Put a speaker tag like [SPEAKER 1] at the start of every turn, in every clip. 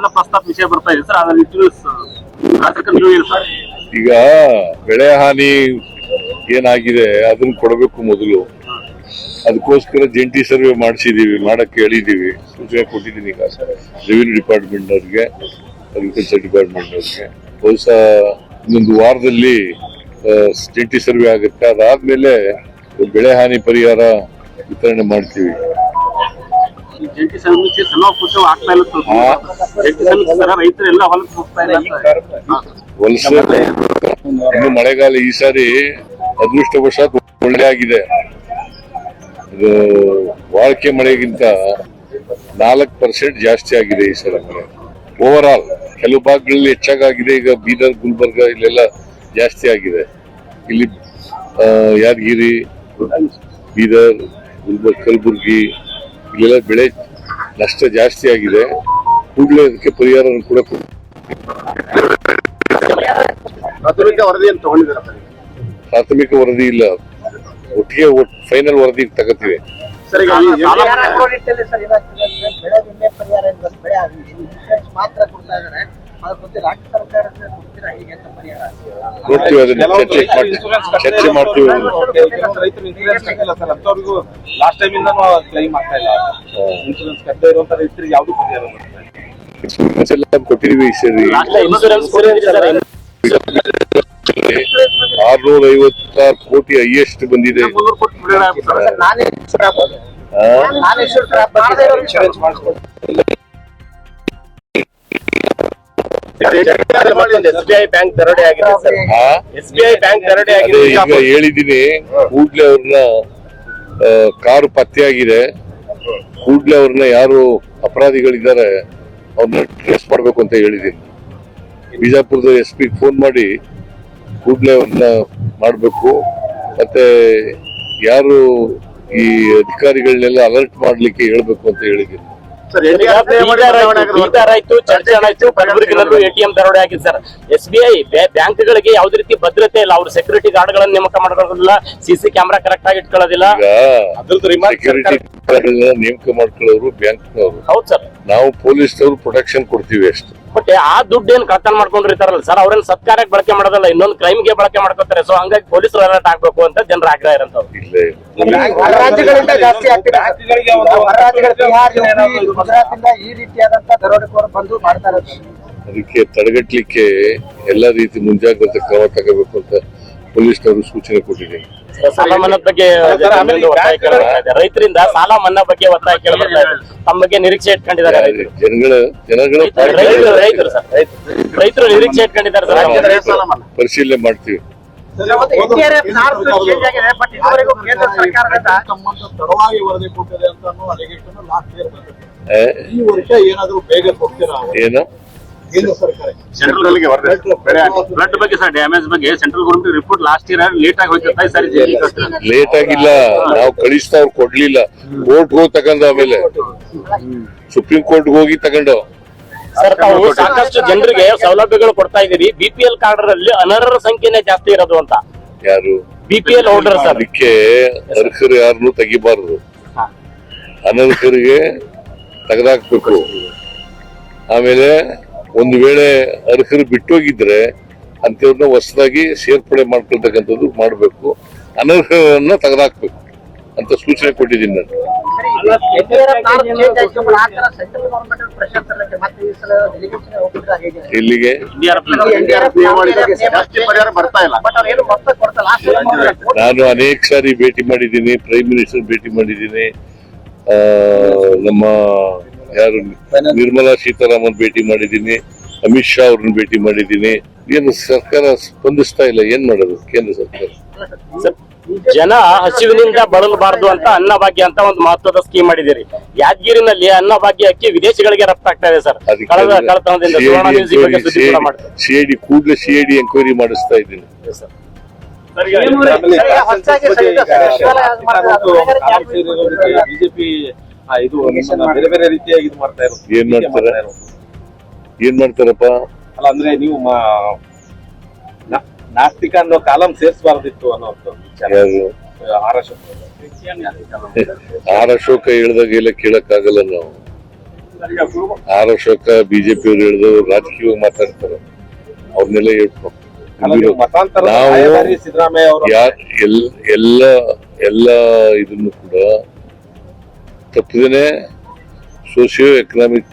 [SPEAKER 1] ಪ್ರಸ್ತಾಪ ವಿಷಯ ಬರ್ತಾ ಇದೆ ಸರ್.
[SPEAKER 2] ಈಗ ಬೆಳೆ ಹಾನಿ ಏನಾಗಿದೆ ಅದನ್ನ ಕೊಡಬೇಕು ಮೊದಲು. ಅದಕ್ಕೋಸ್ಕರ ಜಂಟಿ ಸರ್ವೆ ಮಾಡಿಸಿದೀವಿ, ಮಾಡಕ್ಕೆ ಹೇಳಿದೀವಿ, ಸೂಚನೆ ಕೊಟ್ಟಿದ್ದೀನಿ ಈಗ ರೆವಿನ್ಯೂ ಡಿಪಾರ್ಟ್ಮೆಂಟ್ ಅವ್ರಿಗೆ, ಅಗ್ರಿಕಲ್ಚರ್ ಡಿಪಾರ್ಟ್ಮೆಂಟ್ ಅವ್ರಿಗೆ. ಬಹುಶಃ ಇನ್ನೊಂದು ವಾರದಲ್ಲಿ ಜಂಟಿ ಸರ್ವೆ ಆಗುತ್ತೆ. ಅದಾದ್ಮೇಲೆ ಬೆಳೆ ಹಾನಿ ಪರಿಹಾರ ವಿತರಣೆ ಮಾಡ್ತೀವಿ.
[SPEAKER 1] ಜಂಟಿ ಸಮೀಕ್ಷೆ ಆಗ್ತಾ ಇಲ್ಲ, ರೈತರೆಲ್ಲ ಹೊಲಕ್ಕೆ ಹೋಗ್ತಾ ಇಲ್ಲ.
[SPEAKER 2] ವಲಸೆ ಇನ್ನು ಮಳೆಗಾಲ ಈ ಸಾರಿ ಅದೃಷ್ಟವಶಾತ್ ಒಳ್ಳೆ ಆಗಿದೆ. ಇದು ವಾಳಿಕೆ ಮಳೆಗಿಂತ 4% ಜಾಸ್ತಿ ಆಗಿದೆ ಈ ಸಲ ಮಳೆ. ಓವರ್ ಆಲ್ ಕೆಲವು ಭಾಗಗಳಲ್ಲಿ ಹೆಚ್ಚಾಗಿದೆ. ಈಗ ಬೀದರ್, ಗುಲ್ಬರ್ಗ ಇಲ್ಲೆಲ್ಲ ಜಾಸ್ತಿ ಆಗಿದೆ. ಇಲ್ಲಿ ಯಾದಗಿರಿ, ಬೀದರ್, ಗುಲ್ಬರ್ಗ, ಕಲಬುರ್ಗಿ ಇಲ್ಲೆಲ್ಲ ಬೆಳೆ ನಷ್ಟ ಜಾಸ್ತಿ ಆಗಿದೆ. ಕೂಡಲೇ ಅದಕ್ಕೆ ಪರಿಹಾರ ಕೂಡ ಪ್ರಾಥಮಿಕ ವರದಿ ಇಲ್ಲ, ಒಟ್ಟಿಗೆ ಫೈನಲ್ ವರದಿ ತಗೋತೀವಿ. ನೋಡ್ತೀವಿ, ಅದನ್ನ ಚರ್ಚೆ ಮಾಡ್ತೀವಿ. ಇನ್ಸೂರೆನ್ಸ್ ಎಲ್ಲ ಕೊಟ್ಟಿದೀವಿ ಈ ಸರಿ. 656 ಕೋಟಿ ಹೈಯೆಸ್ಟ್ ಬಂದಿದೆ.
[SPEAKER 1] SBI ಬ್ಯಾಂಕ್ ದರೋಡೆ ಆಗಿದೆ ಸರ್. SBI ಬ್ಯಾಂಕ್ ದರೋಡೆ ಆಗಿದೆ.
[SPEAKER 2] ಈಗ ಹೇಳಿದೀನಿ, ಕೂಡ್ಲೆ ಅವ್ರನ್ನ ಕಾರು ಪತ್ತೆಯಾಗಿದೆ. ಕೂಡ್ಲೆ ಅವ್ರನ್ನ ಯಾರು ಅಪರಾಧಿಗಳಿದ್ದಾರೆ ಅವ್ರನ್ನ ಟ್ರೇಸ್ ಮಾಡ್ಬೇಕು ಅಂತ ಹೇಳಿದೀನಿ. ಬಿಜಾಪುರದ SP ಫೋನ್ ಮಾಡಿ ಕೂಡ್ಲೆ ಅವ್ರನ್ನ ಮಾಡ್ಬೇಕು, ಮತ್ತೆ ಯಾರು ಈ ಅಧಿಕಾರಿಗಳನ್ನೆಲ್ಲ ಅಲರ್ಟ್ ಮಾಡ್ಲಿಕ್ಕೆ ಹೇಳ್ಬೇಕು ಅಂತ ಹೇಳಿದೀನಿ.
[SPEAKER 1] ಕಲಬುರಗಿನಲ್ಲೂ ATM ದರೋಡೆ ಆಗಿದೆ ಸರ್. SBI ಬ್ಯಾಂಕ್ಗಳಿಗೆ ಯಾವುದೇ ರೀತಿ ಭದ್ರತೆ ಇಲ್ಲ. ಅವ್ರು ಸೆಕ್ಯೂರಿಟಿ ಗಾರ್ಡ್ ಗಳನ್ನ ನೇಮಕ ಮಾಡೋದಿಲ್ಲ, CC ಕ್ಯಾಮೆರಾ ಕರೆಕ್ಟ್ ಆಗಿ ಇಟ್ಕೊಳ್ಳೋದಿಲ್ಲ.
[SPEAKER 2] ಸೆಕ್ಯೂರಿಟಿ ನೇಮಕ ಮಾಡ್ಕೊಳ್ಳೋರು ಬ್ಯಾಂಕ್ನವರು.
[SPEAKER 1] ಹೌದು ಸರ್.
[SPEAKER 2] ನಾವು ಪೊಲೀಸ್ನವರು ಪ್ರೊಟೆಕ್ಷನ್ ಕೊಡ್ತೀವಿ ಅಷ್ಟು.
[SPEAKER 1] ಬಟ್ ಆ ದುಡ್ಡು ಏನ್ ಕಳ್ತನ ಮಾಡ್ಕೊಂಡಿರ್ತಾರಲ್ಲ ಸರ್, ಅವ್ರೇನ್ ಸತ್ಕಾರ್ಯಕ್ಕೆ ಬಳಕೆ ಮಾಡೋದಲ್ಲ, ಇನ್ನೊಂದು ಕ್ರೈಮ್ಗೆ ಬಳಕೆ ಮಾಡ್ಕೋತಾರೆ. ಸೊ ಹಂಗಾಗಿ ಪೊಲೀಸರು ಅಲರ್ಟ್ ಆಗ್ಬೇಕು ಅಂತ ಜನರ ಆಗ್ರಹ ಇರಂತವ್ರು.
[SPEAKER 3] ಈ ರೀತಿಯಾದಂತ ದರೋಡೆಕೋರ ಬಂದು ಮಾಡ್ತಾ ಇರೋದು.
[SPEAKER 2] ಅದಕ್ಕೆ ತಡೆಗಟ್ಟಲಿಕ್ಕೆ ಎಲ್ಲ ರೀತಿ ಮುಂಜಾಗ್ರತೆ ಕ್ರಮ ತಗೋಬೇಕು ಅಂತ ಪೊಲೀಸ್ನವರು ಸೂಚನೆ ಕೊಟ್ಟಿದ್ದೀನಿ.
[SPEAKER 1] ಸಾಲ ಮನ್ನಾ ಬಗ್ಗೆ ರೈತರಿಂದ ಸಾಲ ಮನ್ನಾ ಬಗ್ಗೆ ಒತ್ತಾಯ ಕೇಳಿ ಬರ್ತಾ ಇದೆ. ತಮ್ಮ ಬಗ್ಗೆ ನಿರೀಕ್ಷೆ ಇಟ್ಕೊಂಡಿದ್ದಾರೆ ರೈತರು ನಿರೀಕ್ಷೆ ಇಟ್ಕೊಂಡಿದ್ದಾರೆ ಸರ್.
[SPEAKER 2] ಪರಿಶೀಲನೆ ಮಾಡ್ತೀವಿ.
[SPEAKER 3] ತಡವಾಗಿ ವರದಿ ಕೊಟ್ಟಿದೆ ಅಂತ ಈ ವರ್ಷ ಏನಾದ್ರು ಬೇಗ ಕೊಡ್ತೀರಾ?
[SPEAKER 1] ಫ್ಲಡ್ ಬಗ್ಗೆ ಸರ್, ಡ್ಯಾಮೇಜ್ ಬಗ್ಗೆ central government report last year late ಆಗಿ ಹೋಯ್ತು. ಸರಿ,
[SPEAKER 2] ಲೇಟ್ ಆಗಿಲ್ಲ, ನಾವು ಕಳಿಸ್ತಾ ಅವ್ರು ಕೊಡ್ಲಿಲ್ಲ. ಕೋರ್ಟ್ ಹೋಗಿ ತಗೊಂಡು ಆಮೇಲೆ ಸುಪ್ರೀಂ ಕೋರ್ಟ್ ಹೋಗಿ ತಗೊಂಡು
[SPEAKER 1] ಸರ್, ತಾವು ಸಾಕಷ್ಟು ಜನರಿಗೆ ಸೌಲಭ್ಯಗಳು ಕೊಡ್ತಾ ಇದೀರಿ. BPL ಕಾರ್ಡ್ ರಲ್ಲಿ ಅನರ್ಹರ ಸಂಖ್ಯೆನೇ ಜಾಸ್ತಿ ಇರೋದು ಅಂತ.
[SPEAKER 2] ಯಾರು
[SPEAKER 1] BPL ಹೋಲ್ಡರ್ ಸರ್.
[SPEAKER 2] ಅದಕ್ಕೆ ಅರ್ಹರು ಯಾರನ್ನು ತೆಗಿಬಾರ್ದು, ಅನರ್ಹರಿಗೆ ತೆಗೆದಾಕ್ಬೇಕು. ಆಮೇಲೆ ಒಂದು ವೇಳೆ ಅರ್ಹರು ಬಿಟ್ಟೋಗಿದ್ರೆ ಅಂತವ್ರನ್ನ ಹೊಸದಾಗಿ ಸೇರ್ಪಡೆ ಮಾಡ್ಕೊಳ್ತಕ್ಕಂಥದ್ದು ಮಾಡಬೇಕು. ಅನರ್ಹರನ್ನ ತೆಗೆದಾಕ್ಬೇಕು ಅಂತ ಸೂಚನೆ ಕೊಟ್ಟಿದ್ದೀನಿ ನಾನು. ಇಲ್ಲಿಗೆ ನಾನು ಅನೇಕ ಸಾರಿ ಭೇಟಿ ಮಾಡಿದ್ದೀನಿ, ಪ್ರೈಮ್ ಮಿನಿಸ್ಟರ್ ಭೇಟಿ ಮಾಡಿದ್ದೀನಿ, ನಮ್ಮ ಯಾರು ನಿರ್ಮಲಾ ಸೀತಾರಾಮನ್ ಭೇಟಿ ಮಾಡಿದ್ದೀನಿ, ಅಮಿತ್ ಶಾ ಅವ್ರನ್ನ ಭೇಟಿ ಮಾಡಿದ್ದೀನಿ. ಏನು ಸರ್ಕಾರ ಸ್ಪಂದಿಸ್ತಾ ಇಲ್ಲ, ಏನ್ ಮಾಡೋದು ಕೇಂದ್ರ ಸರ್ಕಾರ?
[SPEAKER 1] ಜನ ಹಸಿವಿನಿಂದ ಬಳಲಬಾರದು ಅಂತ ಅನ್ನಭಾಗ್ಯ ಅಂತ ಒಂದು ಮಹತ್ವದ ಸ್ಕೀಮ್ ಮಾಡಿದಿರಿ. ಯಾದಗಿರಿನಲ್ಲಿ ಅನ್ನಭಾಗ್ಯ ಅಕ್ಕಿ ವಿದೇಶಗಳಿಗೆ ರಫ್ತಾಗ್ತಾ ಇದೆ ಸರ್.
[SPEAKER 2] CID ಕೂಡಲೇ CID ಎಂಕ್ವೈರಿ ಮಾಡಿಸ್ತಾ ಇದ್ದೀನಿ.
[SPEAKER 3] ಬಿಜೆಪಿ ಇದು ಬೇರೆ ಬೇರೆ ರೀತಿಯಾಗಿ ಇದು ಮಾಡ್ತಾ ಇರೋದು.
[SPEAKER 2] ಏನ್ ಮಾಡ್ತಾರಪ್ಪ?
[SPEAKER 3] ಅಲ್ಲ ಅಂದ್ರೆ ನೀವು ನಾಸ್ತಿಕ ಅನ್ನೋ ಕಾಲಂ ಸೇರಿಸಬಾರ್ದಿತ್ತು ಅನ್ನೋ
[SPEAKER 2] ಆರ್ ಅಶೋಕ ಹೇಳ್ದಾಗ ಎಲ್ಲ ಕೇಳಕ್ ಆಗಲ್ಲ ನಾವು. 6 ವರ್ಷಕ್ಕ ಬಿಜೆಪಿ ಅವರು ಹೇಳಿದವರು ರಾಜಕೀಯವಾಗಿ ಮಾತಾಡ್ತಾರೆ, ಅವ್ರನ್ನೆಲ್ಲ ಹೇಳ್ಕೊಂಡು
[SPEAKER 3] ಮತಾಂತರ
[SPEAKER 2] ನಾವು
[SPEAKER 3] ಸಿದ್ದರಾಮಯ್ಯ ಅವರು
[SPEAKER 2] ಎಲ್ಲ ಇದನ್ನು ಕೂಡ ತಪ್ಪದೇನೆ ಸೋಶಿಯೋ ಎಕನಾಮಿಕ್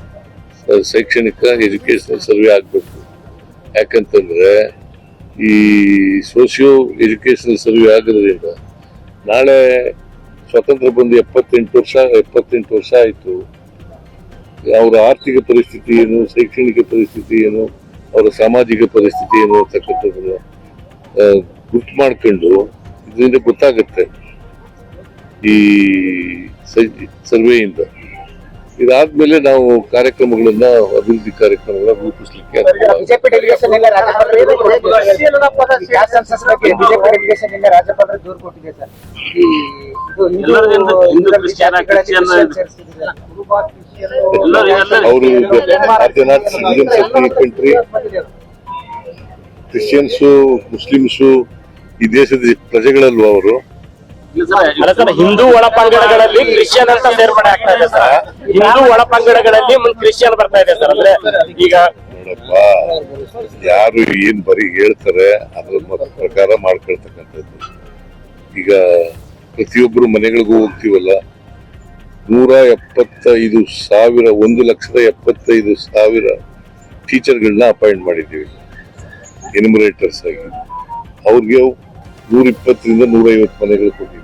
[SPEAKER 2] ಶೈಕ್ಷಣಿಕ ಎಜುಕೇಶನಲ್ ಸರ್ವೆ ಆಗ್ಬೇಕು. ಯಾಕಂತಂದ್ರೆ ಈ ಸೋಶಿಯೋ ಎಜುಕೇಶನಲ್ ಸರ್ವೆ ಆಗೋದ್ರಿಂದ ನಾಳೆ ಸ್ವಾತಂತ್ರ್ಯ ಬಂದು 78 ವರ್ಷ ಆಯ್ತು. ಅವರ ಆರ್ಥಿಕ ಪರಿಸ್ಥಿತಿ ಏನು, ಶೈಕ್ಷಣಿಕ ಪರಿಸ್ಥಿತಿ ಏನು, ಅವರ ಸಾಮಾಜಿಕ ಪರಿಸ್ಥಿತಿ ಏನು ಅಂತಕ್ಕಂಥದ್ದನ್ನ ಗುರ್ತು ಮಾಡ್ಕೊಂಡು ಇದರಿಂದ ಗೊತ್ತಾಗುತ್ತೆ ಈ ಸರ್ವೆಯಿಂದ. ಇದಾದ್ಮೇಲೆ ನಾವು ಕಾರ್ಯಕ್ರಮಗಳನ್ನ, ಅಭಿವೃದ್ಧಿ ಕಾರ್ಯಕ್ರಮಗಳನ್ನ ರೂಪಿಸ್ಲಿಕ್ಕೆ
[SPEAKER 4] ಬಿಜೆಪಿ ಡೆಲಿಗೇಷನ್ ಎಲ್ಲ ರಾಜ್ಯಪಾಲರು ದೂರು ಕೊಟ್ಟಿದೆ ಸರ್.
[SPEAKER 1] ಹಿಂದೂ ಕ್ರಿಶ್ಚಿಯನ್
[SPEAKER 2] ಅವರು ಕಂಟ್ರಿ ಕ್ರಿಶ್ಚಿಯನ್ಸು ಮುಸ್ಲಿಮ್ಸು ಈ ದೇಶದ ಪ್ರಜೆಗಳಲ್ವ ಅವರು.
[SPEAKER 1] ಹಿಂದೂ ಒಳಪಂಗಡಗಳಲ್ಲಿ ಕ್ರಿಶ್ಚಿಯನ್ ಅಂತ ಸೇರ್ಪಡೆ ಆಗ್ತಾ ಇದೆ ಸರ್. ಹಿಂದೂ ಒಳಪಂಗಡಗಳಲ್ಲಿ ಕ್ರಿಶ್ಚಿಯನ್ ಬರ್ತಾ ಇದೆ ಸರ್. ಅಂದ್ರೆ ಈಗ
[SPEAKER 2] ನೋಡಪ್ಪ, ಯಾರು ಏನ್ ಬರೀ ಹೇಳ್ತಾರೆ ಅದ್ರ ಪ್ರಕಾರ ಮಾಡ್ಕೊಳ್ತಕ್ಕಂಥದ್ದು. ಈಗ ಪ್ರತಿಯೊಬ್ಬರು ಮನೆಗಳಿಗೂ ಹೋಗ್ತೀವಲ್ಲ, 1,75,000 ಟೀಚರ್ಗಳನ್ನ ಅಪಾಯಿಂಟ್ ಮಾಡಿದ್ದೀವಿ ಎನ್ಯುಮರೇಟರ್ಸ್ ಆಗಿ. ಅವ್ರಿಗೆ 120 ರಿಂದ 150 ಮನೆಗಳು ಕೊಟ್ಟಿದ್ದೀವಿ.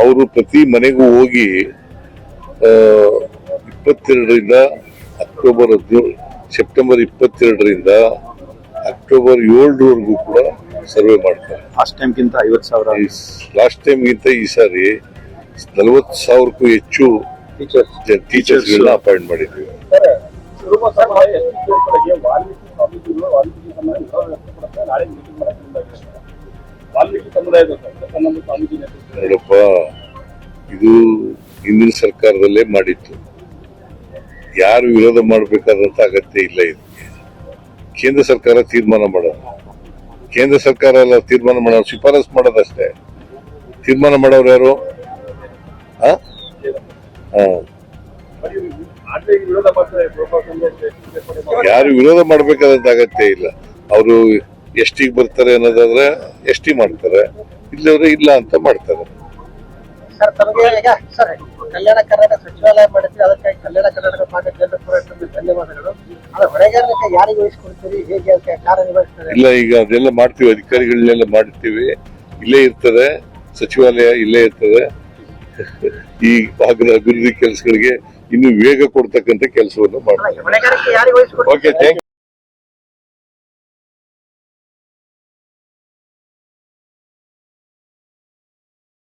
[SPEAKER 2] ಅವರು ಪ್ರತಿ ಮನೆಗೂ ಹೋಗಿ 22ರಿಂದ ಸೆಪ್ಟೆಂಬರ್ 22ರಿಂದ ಅಕ್ಟೋಬರ್ 7ರವರೆಗೂ ಕೂಡ ಸರ್ವೆ ಮಾಡ್ತಾರೆ.
[SPEAKER 3] ಲಾಸ್ಟ್ ಟೈಮ್ಗಿಂತ 50,000
[SPEAKER 2] ಲಾಸ್ಟ್ ಟೈಮ್ಗಿಂತ ಈ ಸಾರಿ 40,000ಕ್ಕೂ ಹೆಚ್ಚು ಟೀಚರ್ಸ್ಗಳನ್ನ ಅಪಾಯಿಂಟ್ ಮಾಡಿದ್ದೀವಿ. ನೋಡಪ್ಪ, ಇದು ಹಿಂದಿನ ಸರ್ಕಾರದಲ್ಲೇ ಮಾಡಿತ್ತು. ಯಾರು ವಿರೋಧ ಮಾಡಬೇಕಾದಂತ ಅಗತ್ಯ ಇಲ್ಲ. ಇದಕ್ಕೆ ಕೇಂದ್ರ ಸರ್ಕಾರ ತೀರ್ಮಾನ ಮಾಡೋದು. ಕೇಂದ್ರ ಸರ್ಕಾರ ಎಲ್ಲ ತೀರ್ಮಾನ ಮಾಡೋದು, ಶಿಫಾರಸ್ ಮಾಡೋದಷ್ಟೇ. ತೀರ್ಮಾನ ಮಾಡೋರು ಯಾರು? ಯಾರು ವಿರೋಧ ಮಾಡಬೇಕಾದಂತ ಅಗತ್ಯ ಇಲ್ಲ. ಅವರು ಎಷ್ಟಿಗೆ ಬರ್ತಾರೆ ಅನ್ನೋದಾದ್ರೆ ಎಷ್ಟಿ ಮಾಡ್ತಾರೆ, ಇಲ್ಲವ್ರೆ ಇಲ್ಲ ಅಂತ ಮಾಡ್ತಾರೆ.
[SPEAKER 4] ಸರ್, ತಮಗೆ ಈಗ ಸರ್ ಕಲ್ಯಾಣ ಕರ್ನಾಟಕ ಸಚಿವಾಲಯ ಮಾಡಿದ್ರೆ ಅದಕ್ಕಾಗಿ ಕಲ್ಯಾಣ ಕರ್ನಾಟಕ ಭಾಗದ ಜನರ ಪರವಾಗಿ ಧನ್ಯವಾದಗಳು. ಆದ್ರೆ ಹೊಣೆಗಾರಿಕೆ ಯಾರಿಗೆ ವಹಿಸ್ಕೊಡ್ತೀರಿ, ಹೇಗೆ ಕಾರ್ಯನಿರ್ವಹಿಸ್ತಾರೆ?
[SPEAKER 2] ಇಲ್ಲ, ಈಗ ಅದೆಲ್ಲ ಮಾಡ್ತೀವಿ, ಅಧಿಕಾರಿಗಳನ್ನೆಲ್ಲ ಮಾಡ್ತೀವಿ. ಇಲ್ಲೇ ಇರ್ತದೆ ಸಚಿವಾಲಯ, ಇಲ್ಲೇ ಇರ್ತದೆ. ಈ ಭಾಗದ ಅಭಿವೃದ್ಧಿ ಕೆಲಸಗಳಿಗೆ ಇನ್ನು ವೇಗ ಕೊಡ್ತಕ್ಕಂಥ ಕೆಲಸವನ್ನು ಮಾಡ್ತೀವಿ.
[SPEAKER 4] ಹೊಣೆಗಾರಿಕೆ ಯಾರಿಗೆ ವಹಿಸ್ಕೊಡ್ತೀರಿ?
[SPEAKER 2] Okay, thank you.